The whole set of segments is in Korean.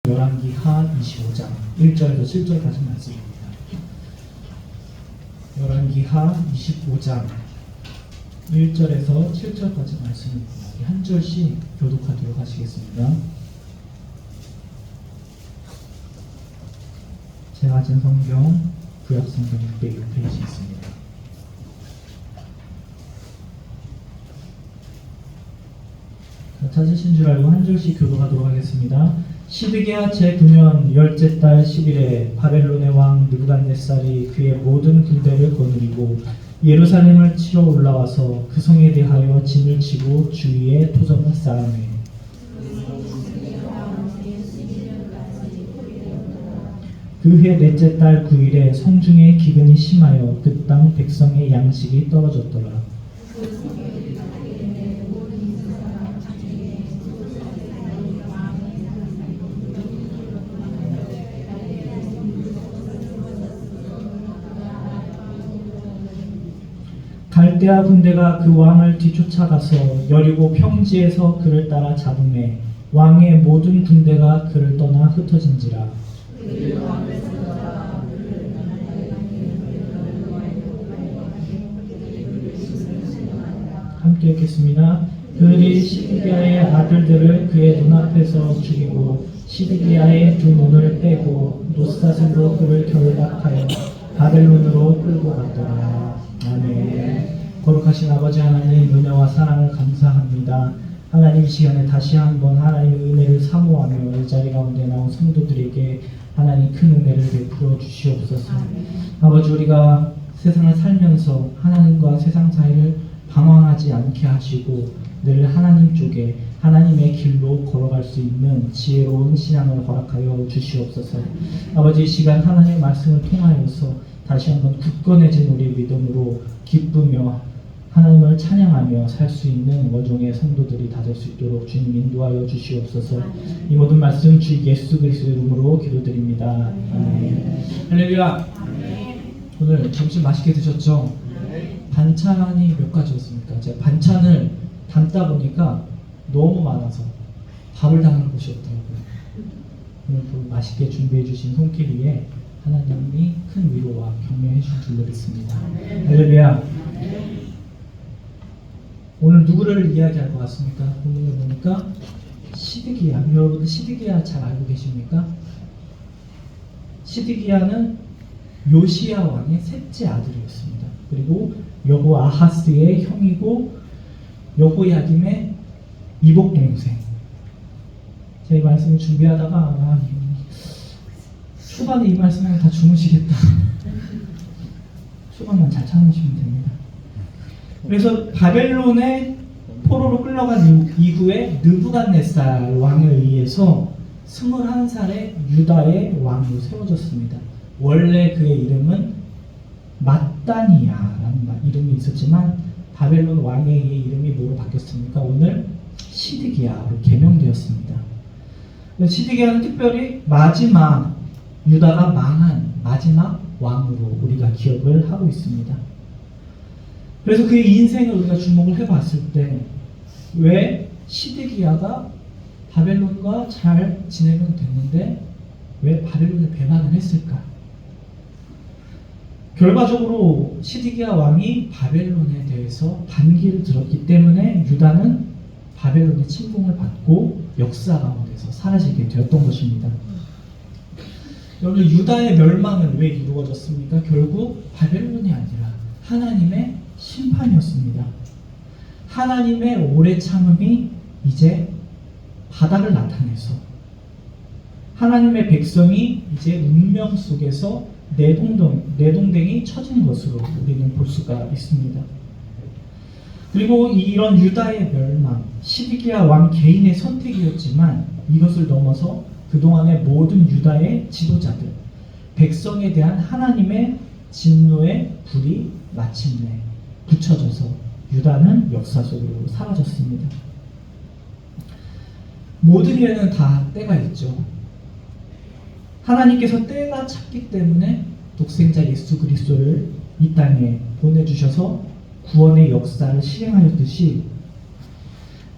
열왕기하 25장 1절에서 7절까지 말씀입니다. 열왕기하 25장 1절에서 7절까지 말씀입니다. 한 절씩 교독하도록 하시겠습니다. 제가 가진 성경 구약성경 606페이지 있습니다. 찾으신 줄 알고 한 절씩 교독하도록 하겠습니다. 시드기야 제9년 10째 달 10일에 바벨론의 왕 느부갓네살이 그의 모든 군대를 거느리고 예루살렘을 치러 올라와서 그 성에 대하여 진을 치고 주위에 토성을 쌓으매 그 해 넷째 달 9일에 성중에 기근이 심하여 그 땅 백성의 양식이 떨어졌더라. 갈대아 군대가 그 왕을 뒤쫓아가서 여리고 평지에서 그를 따라 잡음에 왕의 모든 군대가 그를 떠나 흩어진지라. 함께 읽겠습니다. 그들이 시드기야의 아들들을 그의 눈앞에서 죽이고 시드기야의 두 눈을 빼고 놋사슬로 그를 결박하여 바벨론으로 끌고 갔더라. 아멘. 거룩하신 아버지 하나님, 은혜와 사랑을 감사합니다. 하나님, 이 시간에 다시 한번 하나님의 은혜를 사모하며 이 자리 가운데 나온 성도들에게 하나님 큰 은혜를 베풀어 주시옵소서. 아버지, 우리가 세상을 살면서 하나님과 세상 사이를 방황하지 않게 하시고 늘 하나님 쪽에 하나님의 길로 걸어갈 수 있는 지혜로운 신앙을 허락하여 주시옵소서. 아버지, 이 시간 하나님의 말씀을 통하여서 다시 한번 굳건해진 우리의 믿음으로 기쁘며 하나님을 찬양하며 살 수 있는 원종의 성도들이 다될 수 있도록 주님 인도하여 주시옵소서. 이 모든 말씀 주 예수 그리스도의 이름으로 기도드립니다. 아멘. 할렐루야. 오늘 점심 맛있게 드셨죠? 반찬이 몇 가지였습니까? 제가 반찬을 담다 보니까 너무 많아서 밥을 담을 곳이 없더라고요. 오늘 또 맛있게 준비해 주신 손길 위에 하나님이 큰 위로와 격려해 주신 줄로 믿습니다. 할렐루야. 오늘 누구를 이야기할 것 같습니까? 오늘 보니까 시드기야. 여러분들 시드기야 잘 알고 계십니까? 시드기야는 요시야 왕의 셋째 아들이었습니다. 그리고 여호아하스의 형이고 여호야김의 이복 동생. 제 말씀을 준비하다가 초반에 이 말씀을 다 주무시겠다. 초반만 잘 참으시면 됩니다. 그래서 바벨론의 포로로 끌려간 이후에 느부갓네살 왕에 의해서 21살의 유다의 왕으로 세워졌습니다. 원래 그의 이름은 mat단이야라는 이름이 있었지만 바벨론 왕의 이름이 뭐로 바뀌었습니까? 오늘 시드기야로 개명되었습니다. 시드기야는 특별히 마지막 유다가 망한 마지막 왕으로 우리가 기억을 하고 있습니다. 그래서 그의 인생을 우리가 주목을 해봤을 때 왜 시드기야가 바벨론과 잘 지내면 됐는데 왜 바벨론에 배반을 했을까? 결과적으로 시드기야 왕이 바벨론에 대해서 반기를 들었기 때문에 유다는 바벨론의 침공을 받고 역사 가운데서 사라지게 되었던 것입니다. 여러분, 유다의 멸망은 왜 이루어졌습니까? 결국 바벨론이 아니라 하나님의 심판이었습니다. 하나님의 오래 참음이 이제 바다를 나타내서 하나님의 백성이 이제 운명 속에서 내동댕이 처진 것으로 우리는 볼 수가 있습니다. 그리고 이런 유다의 멸망, 시드기야 왕 개인의 선택이었지만 이것을 넘어서 그동안의 모든 유다의 지도자들, 백성에 대한 하나님의 진노의 불이 마침내 붙여져서 유다는 역사 속으로 사라졌습니다. 모든 일에는 다 때가 있죠. 하나님께서 때가 찼기 때문에 독생자 예수 그리스도를 이 땅에 보내주셔서 구원의 역사를 실행하였듯이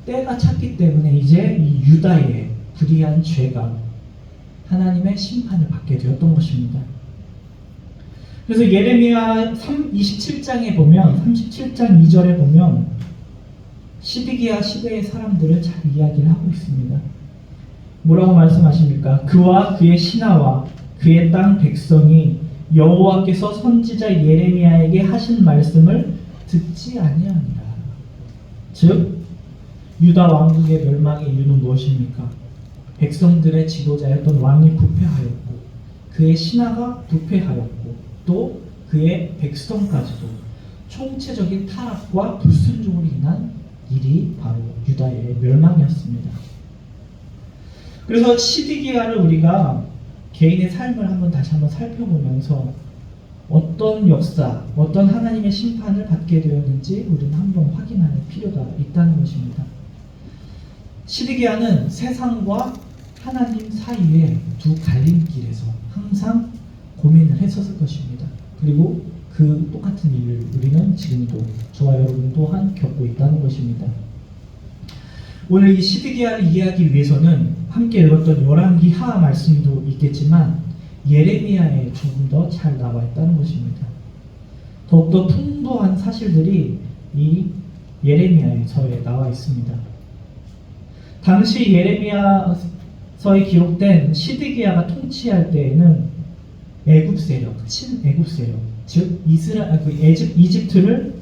때가 찼기 때문에 이제 이 유다의 불의한 죄가 하나님의 심판을 받게 되었던 것입니다. 그래서 예레미야 27장에 보면 37장 2절에 보면 시드기야 시대의 사람들을 잘 이야기를 하고 있습니다. 뭐라고 말씀하십니까? 그와 그의 신하와 그의 땅 백성이 여호와께서 선지자 예레미야에게 하신 말씀을 듣지 아니하니라. 즉 유다 왕국의 멸망의 이유는 무엇입니까? 백성들의 지도자였던 왕이 부패하였고 그의 신하가 부패하였고 또 그의 백성까지도 총체적인 타락과 불순종으로 인한 일이 바로 유다의 멸망이었습니다. 그래서 시드기야를 우리가 개인의 삶을 다시 한번 살펴보면서 어떤 역사, 어떤 하나님의 심판을 받게 되었는지 우리는 한번 확인할 필요가 있다는 것입니다. 시드기야는 세상과 하나님 사이의 두 갈림길에서 항상 고민을 했었을 것입니다. 그리고 그 똑같은 일을 우리는 지금도 저와 여러분 또한 겪고 있다는 것입니다. 오늘 이 시드기야를 이해하기 위해서는 함께 읽었던 열왕기 하 말씀도 있겠지만 예레미야에 조금 더 잘 나와 있다는 것입니다. 더욱더 풍부한 사실들이 이 예레미야서에 나와 있습니다. 당시 예레미야서에 기록된 시드기야가 통치할 때에는 애굽 세력, 친애굽 세력, 즉 이집트를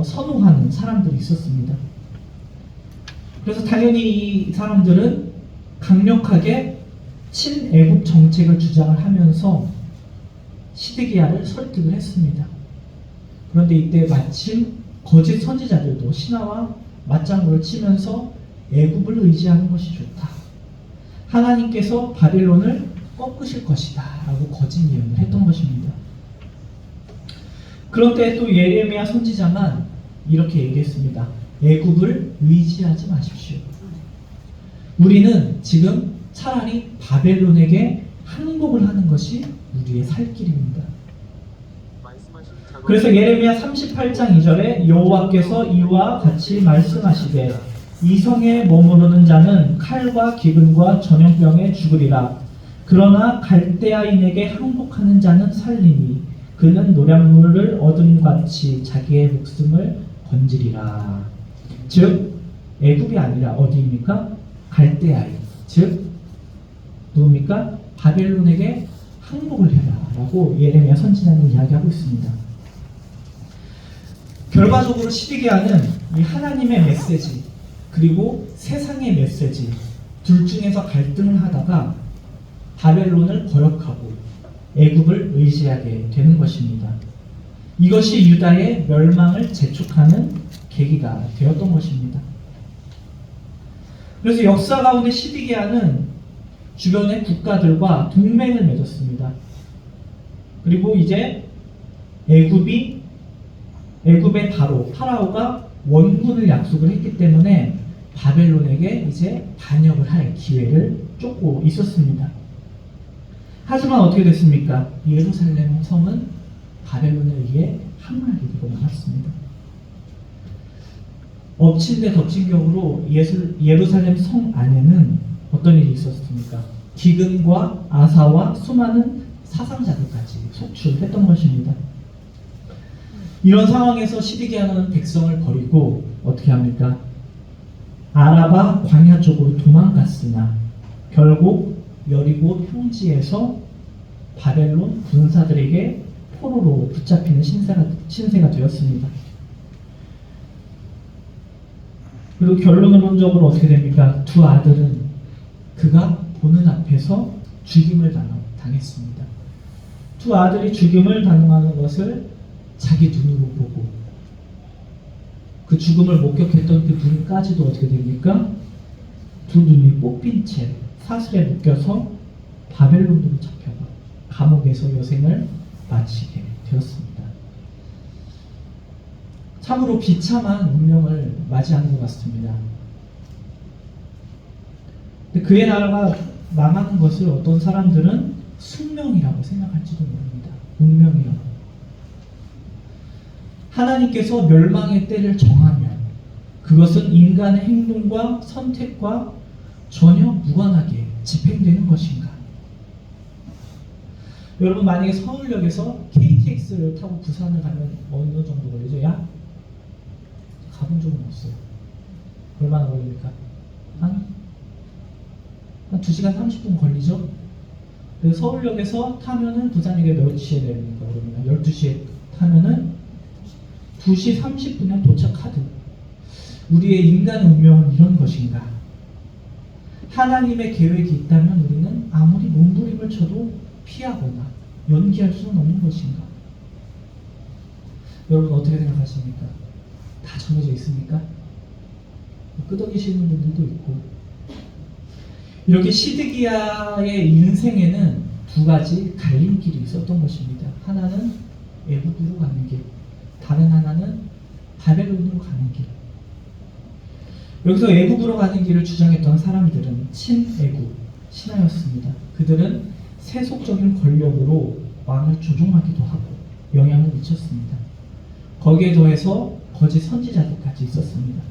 선호하는 사람들이 있었습니다. 그래서 당연히 이 사람들은 강력하게 친애굽 정책을 주장을 하면서 시드기야를 설득을 했습니다. 그런데 이때 마침 거짓 선지자들도 신하와 맞장구를 치면서 애굽을 의지하는 것이 좋다. 하나님께서 바벨론을 꺾으실 것이다 라고 거짓 예언을 했던 것입니다. 그런데 또 예레미야 선지자만 이렇게 얘기했습니다. 애굽을 의지하지 마십시오. 우리는 지금 차라리 바벨론에게 항복을 하는 것이 우리의 살 길입니다. 그래서 예레미야 38장 2절에 여호와께서 이와 같이 말씀하시되 이 성에 머무르는 자는 칼과 기근과 전염병에 죽으리라. 그러나 갈대아인에게 항복하는 자는 살리니 그는 노량물을 얻음같이 자기의 목숨을 건지리라. 즉 애굽이 아니라 어디입니까? 갈대아인, 즉 누굽니까? 바벨론에게 항복을 해라 라고 예레미야 선지자는 이야기하고 있습니다. 결과적으로 시드기야는 이 하나님의 메시지 그리고 세상의 메시지 둘 중에서 갈등을 하다가 바벨론을 거역하고 애굽을 의지하게 되는 것입니다. 이것이 유다의 멸망을 재촉하는 계기가 되었던 것입니다. 그래서 역사 가운데 시드기야는 주변의 국가들과 동맹을 맺었습니다. 그리고 이제 애굽의 파라오가 원군을 약속을 했기 때문에 바벨론에게 이제 반역을 할 기회를 쫓고 있었습니다. 하지만 어떻게 됐습니까? 예루살렘 성은 바벨론에 의해 함락이 되고 말았습니다. 엎친 데 덮친 격으로 예루살렘 성 안에는 어떤 일이 있었습니까? 기근과 아사와 수많은 사상자들까지 속출했던 것입니다. 이런 상황에서 시드기야는 백성을 버리고 어떻게 합니까? 아라바 광야 쪽으로 도망갔으나 결국 여리고 평지에서 바벨론 군사들에게 포로로 붙잡히는 신세가 되었습니다. 그리고 결론적으로 어떻게 됩니까? 두 아들은 그가 보는 앞에서 죽임을 당했습니다. 두 아들이 죽임을 당하는 것을 자기 눈으로 보고 그 죽음을 목격했던 그 눈까지도 어떻게 됩니까? 두 눈이 뽑힌 채 사슬에 묶여서 바벨론으로 잡혀가 감옥에서 여생을 마치게 되었습니다. 참으로 비참한 운명을 맞이하는 것 같습니다. 근데 그의 나라가 망하는 것을 어떤 사람들은 숙명이라고 생각할지도 모릅니다. 운명이라고. 하나님께서 멸망의 때를 정하면 그것은 인간의 행동과 선택과 전혀 무관하게 집행되는 것인가? 여러분 만약에 서울역에서 KTX를 타고 부산을 가면 어느 정도 걸리죠? 가본 적은 없어요. 얼마나 걸립니까? 한 2시간 30분 걸리죠? 그래서 서울역에서 타면은 부산역에 몇 시에 내립니까? 그러면 12시에 타면은 2시 30분에 도착하듯 우리의 인간의 운명은 이런 것인가? 하나님의 계획이 있다면 우리는 아무리 몸부림을 쳐도 피하거나 연기할 수는 없는 것인가? 여러분 어떻게 생각하십니까? 다 정해져 있습니까? 끄덕이시는 분들도 있고. 이렇게 시드기야의 인생에는 두 가지 갈림길이 있었던 것입니다. 하나는 애굽으로 가는 길, 다른 하나는 바벨론으로 가는 길. 여기서 애굽으로 가는 길을 주장했던 사람들은 친애굽 신하였습니다. 그들은 세속적인 권력으로 왕을 조종하기도 하고 영향을 미쳤습니다. 거기에 더해서 거짓 선지자들까지 있었습니다.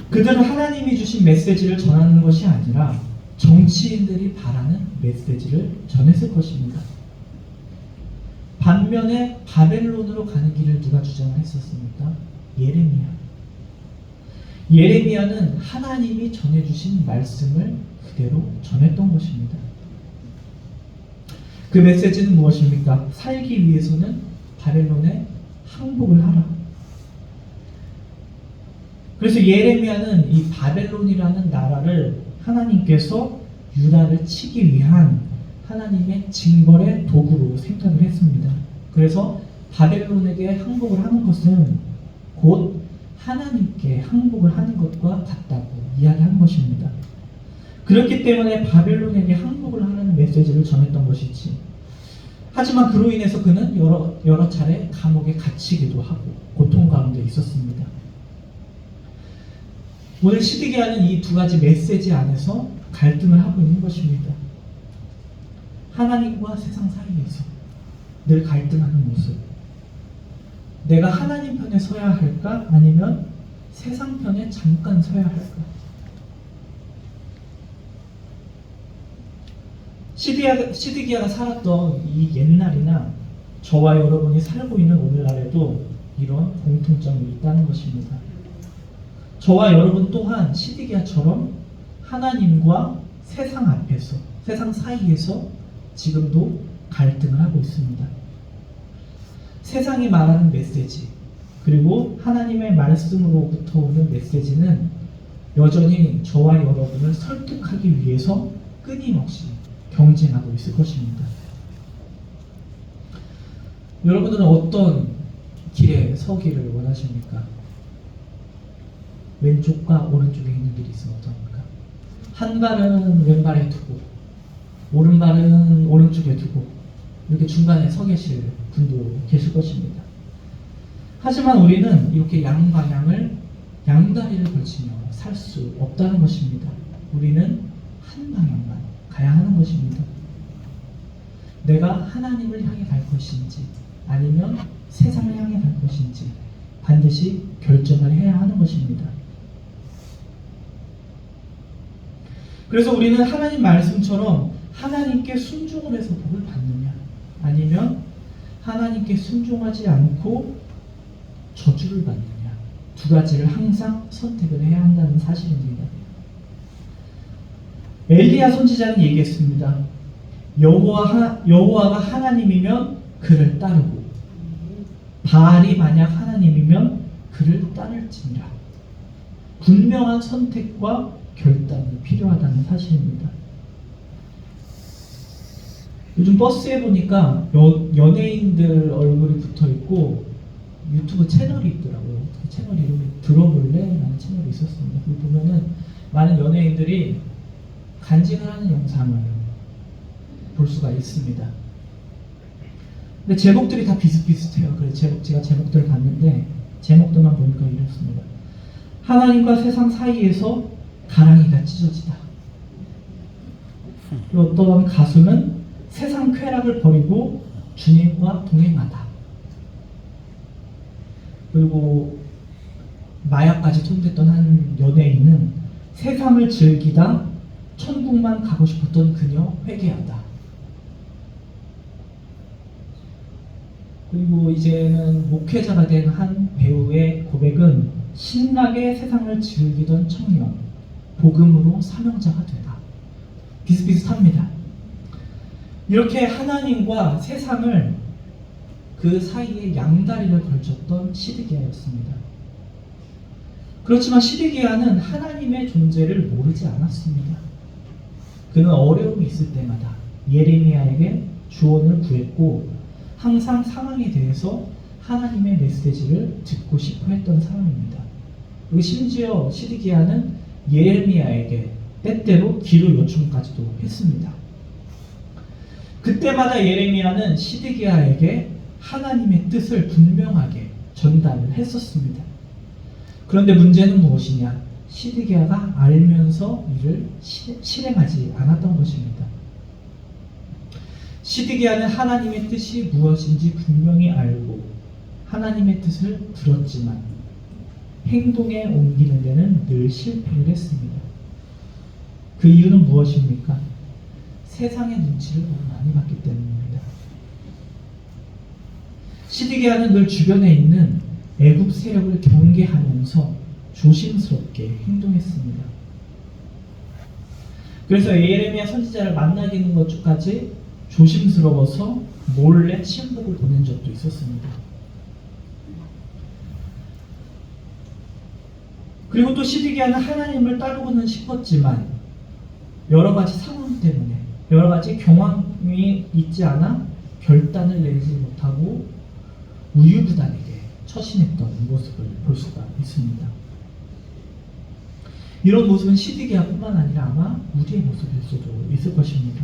그들은 하나님이 주신 메시지를 전하는 것이 아니라 정치인들이 바라는 메시지를 전했을 것입니다. 반면에 바벨론으로 가는 길을 누가 주장을 했었습니까? 예레미야는 하나님이 전해주신 말씀을 그대로 전했던 것입니다. 그 메시지는 무엇입니까? 살기 위해서는 바벨론에 항복을 하라. 그래서 예레미야는 이 바벨론이라는 나라를 하나님께서 유다를 치기 위한 하나님의 징벌의 도구로 생각을 했습니다. 그래서 바벨론에게 항복을 하는 것은 곧 하나님께 항복을 하는 것과 같다고 이야기한 것입니다. 그렇기 때문에 바벨론에게 항복을 하는 메시지를 전했던 것이지. 하지만 그로 인해서 그는 여러 차례 감옥에 갇히기도 하고 고통 가운데 있었습니다. 오늘 시드기야는 이 두 가지 메시지 안에서 갈등을 하고 있는 것입니다. 하나님과 세상 사이에서 늘 갈등하는 모습. 내가 하나님 편에 서야 할까? 아니면 세상 편에 잠깐 서야 할까? 시드기야가 살았던 이 옛날이나 저와 여러분이 살고 있는 오늘날에도 이런 공통점이 있다는 것입니다. 저와 여러분 또한 시드기야처럼 하나님과 세상 앞에서, 세상 사이에서 지금도 갈등을 하고 있습니다. 세상이 말하는 메시지, 그리고 하나님의 말씀으로부터 오는 메시지는 여전히 저와 여러분을 설득하기 위해서 끊임없이 경쟁하고 있을 것입니다. 여러분들은 어떤 길에 서기를 원하십니까? 왼쪽과 오른쪽에 있는 길이 있으면 어떡합니까? 한 발은 왼발에 두고 오른발은 오른쪽에 두고 이렇게 중간에 서 계실 분도 계실 것입니다. 하지만 우리는 이렇게 양방향을 양다리를 걸치며 살 수 없다는 것입니다. 우리는 한 방향만 가야 하는 것입니다. 내가 하나님을 향해 갈 것인지 아니면 세상을 향해 갈 것인지 반드시 결정을 해야 하는 것입니다. 그래서 우리는 하나님 말씀처럼 하나님께 순종을 해서 복을 받느냐 아니면 하나님께 순종하지 않고 저주를 받느냐, 두 가지를 항상 선택을 해야 한다는 사실입니다. 엘리야 선지자는 얘기했습니다. 여호와가 하나님이면 그를 따르고 바알이 만약 하나님이면 그를 따를지니라. 분명한 선택과 결단이 필요하다는 사실입니다. 요즘 버스에 보니까 연예인들 얼굴이 붙어있고 유튜브 채널이 있더라고요. 그 채널 이름이 들어볼래? 라는 채널이 있었습니다. 거기 보면은 많은 연예인들이 간증을 하는 영상을 볼 수가 있습니다. 근데 제목들이 다 비슷비슷해요. 그래서 제가 제목들을 봤는데 제목들만 보니까 이렇습니다. 하나님과 세상 사이에서 가랑이가 찢어지다. 어떤 가수는 세상 쾌락을 버리고 주님과 동행하다. 그리고 마약까지 통됐던 한 연예인은 세상을 즐기다 천국만 가고 싶었던 그녀 회개하다. 그리고 이제는 목회자가 된 한 배우의 고백은 신나게 세상을 즐기던 청년, 복음으로 사명자가 되다. 비슷비슷합니다. 이렇게 하나님과 세상을 그 사이에 양다리를 걸쳤던 시드기야였습니다. 그렇지만 시드기야는 하나님의 존재를 모르지 않았습니다. 그는 어려움이 있을 때마다 예레미야에게 조언을 구했고 항상 상황에 대해서 하나님의 메시지를 듣고 싶어 했던 사람입니다. 그리고 심지어 시드기야는 예레미야에게 때때로 기도 요청까지도 했습니다. 그때마다 예레미야는 시드기야에게 하나님의 뜻을 분명하게 전달을 했었습니다. 그런데 문제는 무엇이냐? 시드기야가 알면서 이를 실행하지 않았던 것입니다. 시드기야는 하나님의 뜻이 무엇인지 분명히 알고 하나님의 뜻을 들었지만 행동에 옮기는 데는 늘 실패를 했습니다. 그 이유는 무엇입니까? 세상의 눈치를 너무 많이 봤기 때문입니다. 시드기야는 늘 주변에 있는 애굽 세력을 경계하면서 조심스럽게 행동했습니다. 그래서 예레미야 선지자를 만나게 되는 것까지 조심스러워서 몰래 침묵을 보낸 적도 있었습니다. 그리고 또 시드기야는 하나님을 따르고는 싶었지만 여러 가지 상황 때문에 여러 가지 경황이 있지 않아 결단을 내지 못하고 우유부단하게 처신했던 모습을 볼 수가 있습니다. 이런 모습은 시드기야뿐만 아니라 아마 우리의 모습일 수도 있을 것입니다.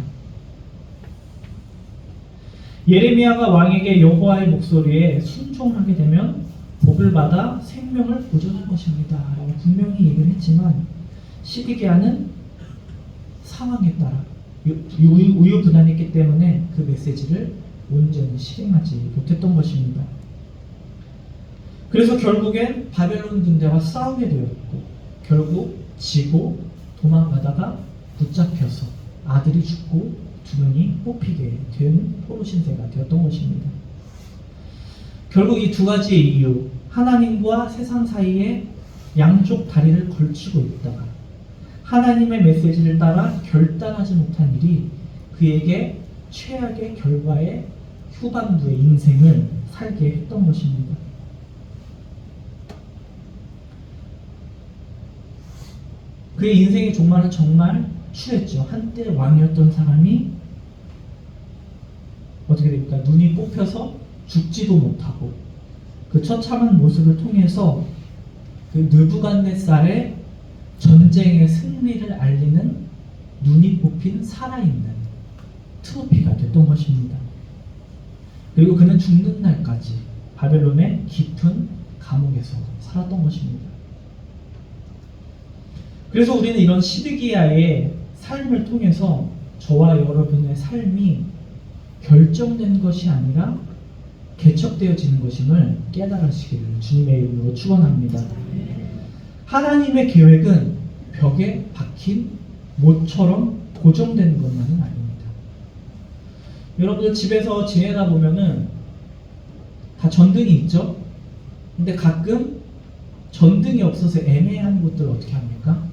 예레미야가 왕에게 여호와의 목소리에 순종하게 되면 복을 받아 생명을 보존할 것입니다 라고 분명히 얘기를 했지만 시드기야는 상황에 따라 우유부단했기 때문에 그 메시지를 온전히 실행하지 못했던 것입니다. 그래서 결국엔 바벨론 군대와 싸우게 되었고 결국 지고 도망가다가 붙잡혀서 아들이 죽고 두 명이 뽑히게 된 포로 신세가 되었던 것입니다. 결국 이 두 가지의 이유, 하나님과 세상 사이에 양쪽 다리를 걸치고 있다가 하나님의 메시지를 따라 결단하지 못한 일이 그에게 최악의 결과의 후반부의 인생을 살게 했던 것입니다. 그의 인생의 종말은 정말 추했죠. 한때 왕이었던 사람이 어떻게 됩니까? 눈이 뽑혀서 죽지도 못하고 그 처참한 모습을 통해서 그 느부갓네살의 전쟁의 승리를 알리는 눈이 뽑힌 살아있는 트로피가 됐던 것입니다. 그리고 그는 죽는 날까지 바벨론의 깊은 감옥에서 살았던 것입니다. 그래서 우리는 이런 시드기야의 삶을 통해서 저와 여러분의 삶이 결정된 것이 아니라 개척되어지는 것임을 깨달으시기를 주님의 이름으로 축원합니다. 하나님의 계획은 벽에 박힌 못처럼 고정된 것만은 아닙니다. 여러분들 집에서 지내다 보면은 다 전등이 있죠? 근데 가끔 전등이 없어서 애매한 곳들 어떻게 합니까?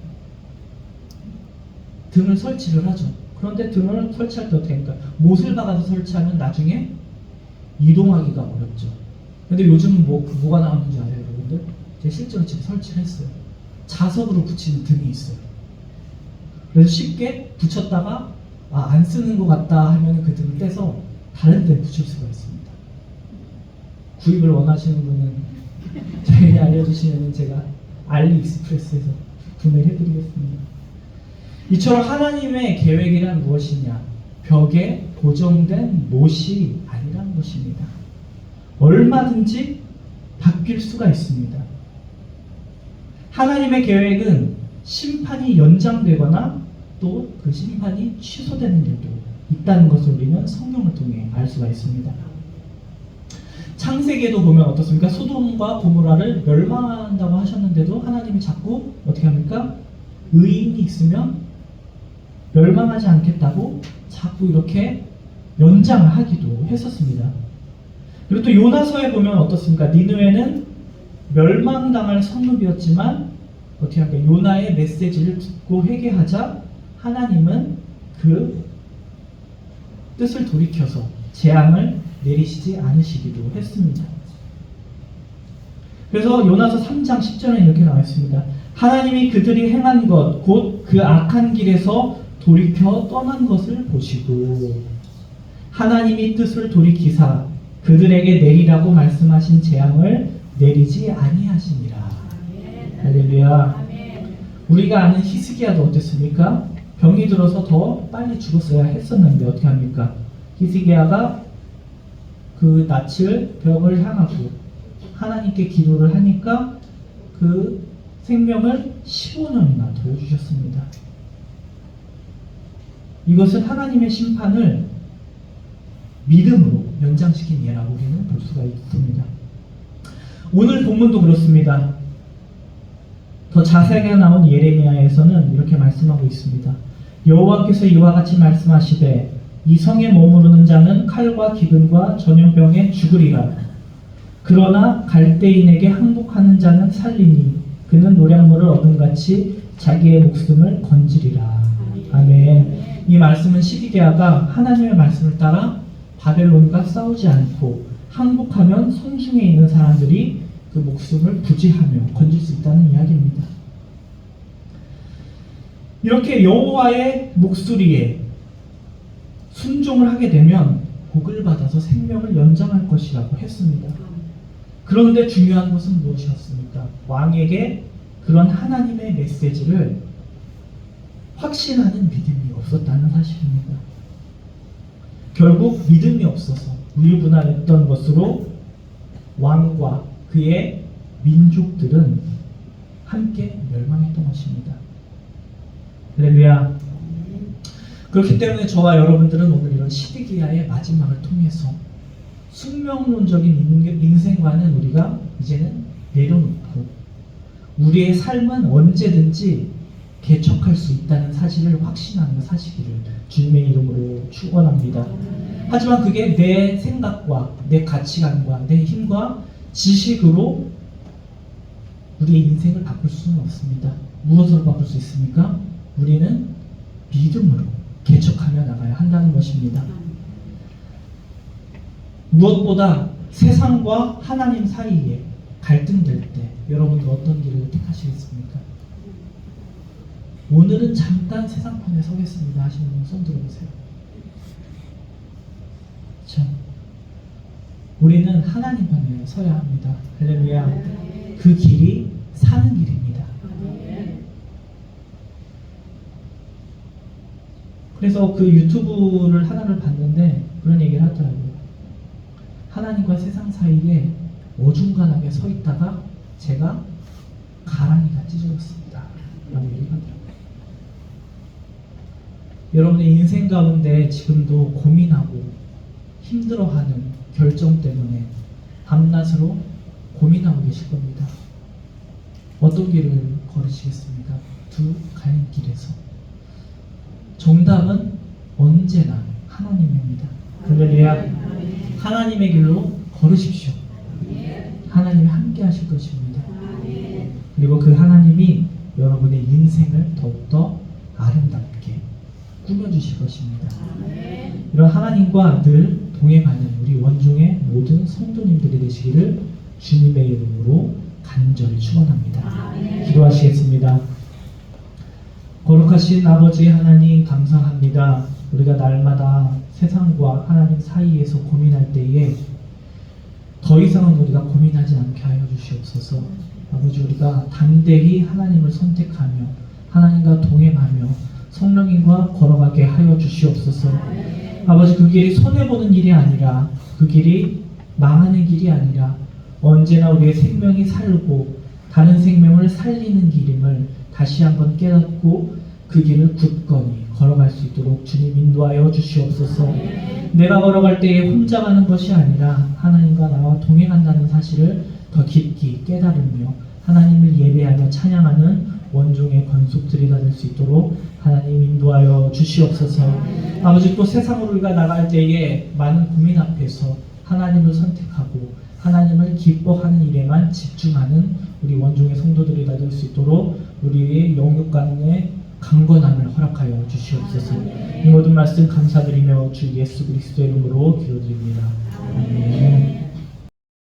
등을 설치를 하죠. 그런데 등을 설치할 때 어떻게 합니까? 못을 박아서 설치하면 나중에 이동하기가 어렵죠. 근데 요즘은 뭐가 나오는지 아세요, 여러분들? 제가 실제로 집에 설치를 했어요. 자석으로 붙이는 등이 있어요. 그래서 쉽게 붙였다가 안 쓰는 것 같다 하면 그 등을 떼서 다른 데 붙일 수가 있습니다. 구입을 원하시는 분은 저에게 알려주시면 제가 알리익스프레스에서 구매를 해드리겠습니다. 이처럼 하나님의 계획이란 무엇이냐? 벽에 고정된 못이 아니라는 것입니다. 얼마든지 바뀔 수가 있습니다. 하나님의 계획은 심판이 연장되거나 또 그 심판이 취소되는 일도 있다는 것을 우리는 성경을 통해 알 수가 있습니다. 창세기에도 보면 어떻습니까? 소돔과 고모라를 멸망한다고 하셨는데도 하나님이 자꾸 어떻게 합니까? 의인이 있으면 멸망하지 않겠다고 자꾸 이렇게 연장을 하기도 했었습니다. 그리고 또 요나서에 보면 어떻습니까? 니느웨는 멸망당할 성읍이었지만 어떻게 할까요? 요나의 메시지를 듣고 회개하자 하나님은 그 뜻을 돌이켜서 재앙을 내리시지 않으시기도 했습니다. 그래서 요나서 3장 10절에 이렇게 나와 있습니다. 하나님이 그들이 행한 것 곧 그 악한 길에서 돌이켜 떠난 것을 보시고 하나님이 뜻을 돌이키사 그들에게 내리라고 말씀하신 재앙을 내리지 아니하시니라. 할렐루야. 우리가 아는 히스기야도 어땠습니까? 병이 들어서 더 빨리 죽었어야 했었는데 어떻게 합니까? 히스기야가 그 낯을 벽을 향하고 하나님께 기도를 하니까 그 생명을 15년이나 더 주셨습니다. 이것은 하나님의 심판을 믿음으로 연장시킨 예라고 우리는 볼 수가 있습니다. 오늘 본문도 그렇습니다. 더 자세하게 나온 예레미야에서는 이렇게 말씀하고 있습니다. 여호와께서 이와 같이 말씀하시되 이 성에 머무르는 자는 칼과 기근과 전염병에 죽으리라. 그러나 갈대인에게 항복하는 자는 살리니 그는 노량물을 얻음같이 자기의 목숨을 건지리라. 아멘. 이 말씀은 시드기야가 하나님의 말씀을 따라 바벨론과 싸우지 않고 항복하면 성중에 있는 사람들이 그 목숨을 부지하며 건질 수 있다는 이야기입니다. 이렇게 여호와의 목소리에 순종을 하게 되면 복을 받아서 생명을 연장할 것이라고 했습니다. 그런데 중요한 것은 무엇이었습니까? 왕에게 그런 하나님의 메시지를 확신하는 믿음이 없었다는 사실입니다. 결국 믿음이 없어서 우유부단했던 것으로 왕과 그의 민족들은 함께 멸망했던 것입니다. 할렐루야. 그렇기 때문에 저와 여러분들은 오늘 이런 시드기야의 마지막을 통해서 숙명론적인 인생관은 우리가 이제는 내려놓고 우리의 삶은 언제든지 개척할 수 있다는 사실을 확신하며 사시기를 주님의 이름으로 축원합니다. 하지만 그게 내 생각과 내 가치관과 내 힘과 지식으로 우리의 인생을 바꿀 수는 없습니다. 무엇으로 바꿀 수 있습니까? 우리는 믿음으로 개척하며 나가야 한다는 것입니다. 무엇보다 세상과 하나님 사이에 갈등될 때 여러분들 어떤 길을 택하시겠습니까? 오늘은 잠깐 세상편에 서겠습니다 하시는 분 손 들어보세요. 참, 우리는 하나님 편에 서야 합니다. 할렐루야. 그 길이 사는 길입니다. 그래서 그 유튜브를 하나를 봤는데 그런 얘기를 하더라고요. 하나님과 세상 사이에 어중간하게 서 있다가 제가 가랑이가 찢어졌습니다 라고 얘기하더라고요. 여러분의 인생 가운데 지금도 고민하고 힘들어하는 결정 때문에 밤낮으로 고민하고 계실 겁니다. 어떤 길을 걸으시겠습니까? 두 갈림길에서. 정답은 언제나 하나님입니다. 할렐루야. 하나님의 길로 걸으십시오. 하나님이 함께 하실 것입니다. 그리고 그 하나님이 여러분의 인생을 더욱더 아름답게 꾸며주실 것입니다. 이런 하나님과 늘 동행하는 우리 원종의 모든 성도님들이 되시기를 주님의 이름으로 간절히 축원합니다. 기도하시겠습니다. 거룩하신 아버지 하나님 감사합니다. 우리가 날마다 세상과 하나님 사이에서 고민할 때에 더 이상은 우리가 고민하지 않게 하여 주시옵소서. 아버지, 우리가 담대히 하나님을 선택하며 하나님과 동행하며 성령님과 걸어가게 하여 주시옵소서. 아버지, 그 길이 손해보는 일이 아니라 그 길이 망하는 길이 아니라 언제나 우리의 생명이 살고 다른 생명을 살리는 길임을 다시 한번 깨닫고 그 길을 굳건히 걸어갈 수 있도록 주님 인도하여 주시옵소서. 내가 걸어갈 때에 혼자 가는 것이 아니라 하나님과 나와 동행한다는 사실을 더 깊이 깨달으며 하나님을 예배하며 찬양하는 원종의 건속들이가 될 수 있도록 하나님 인도하여 주시옵소서. 아버지, 또 세상으로 우리가 나갈 때에 많은 고민 앞에서 하나님을 선택하고 하나님을 기뻐하는 일에만 집중하는 우리 원종의 성도들이 될 수 있도록 우리의 영육간의 강건함을 허락하여 주시옵소서. 이 모든 말씀 감사드리며 주 예수 그리스도의 이름으로 기도드립니다. 아멘.